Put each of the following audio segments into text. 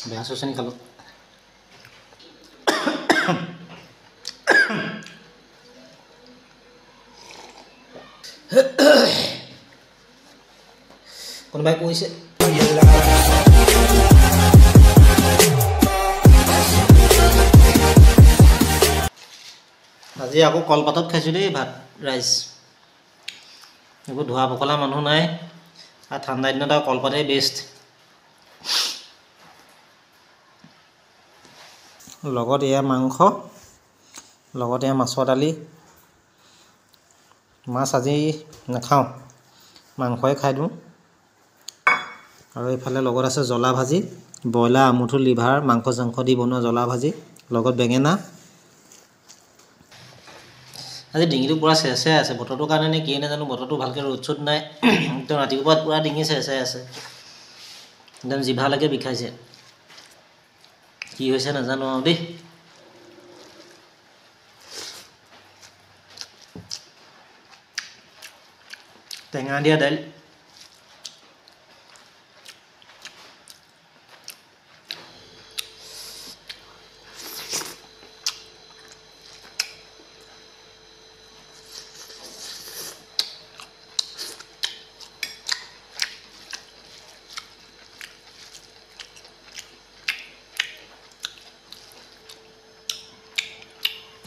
বেয়া চচনি খালোঁ কোনোবাই কৈছে আজি আকৌ কলপাতত খাইছোঁ দেই ভাত ৰাইচ এইবোৰ ধোৱা পখলা মানুহ নাই আৰু ঠাণ্ডা দিনত আৰু কলপাতেই বেষ্ট লগত এয়া মাংস লগত এয়া মাছৰ দালি মাছ আজি নাখাওঁ মাংসই খাই দিওঁ আৰু এইফালে লগত আছে জ্বলা ভাজি ব্ৰইলাৰ আমুঠু লিভাৰ মাংস চাংস দি বনোৱা জ্বলা ভাজি লগত বেঙেনা আজি ডিঙিটো পূৰা চেৰচেৰাই আছে বতৰটোৰ কাৰণে নে কি নাজানো বতৰটো ভালকৈ ৰ'দ চ'দ নাই একদম ৰাতিপুৱাত পূৰা ডিঙি চেৰচেৰাই আছে একদম জিভালৈকে বিষাইছে কি হৈছে নাজানো আৰু দেই টেঙা দিয়া দাইল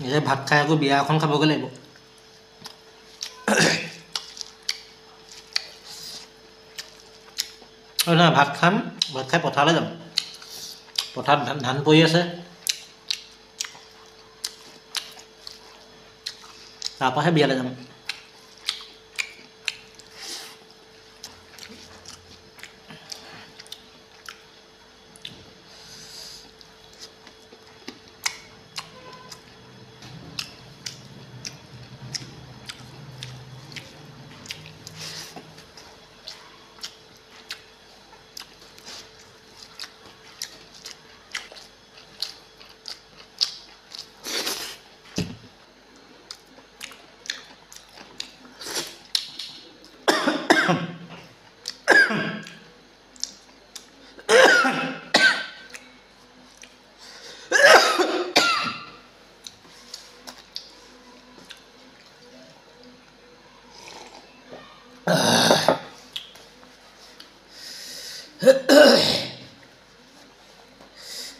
এতিয়া ভাত খাই আকৌ বিয়া এখন খাবগৈ লাগিব নহয় ভাত খাম ভাত খাই পথাৰলৈ যাম পথাৰত ধান পৰি আছে তাৰপৰাহে বিয়ালৈ যাম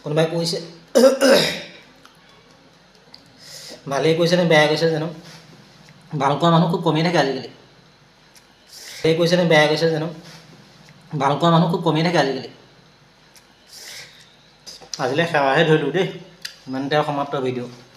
কোনোবাই কৈছে ভালেই কৈছে নে বেয়া কৈছে জানো ভাল কোৱা মানুহ খুব কমেই থাকে আজিকালি ভালেই কৈছে নে বেয়া কৈছে জানো ভাল কোৱা মানুহ খুব কমেই থাকে আজিকালি আজিলৈ সেৱাহে ধৰিলোঁ দেই ইমানতে সমাপ্ত ভিডিঅ'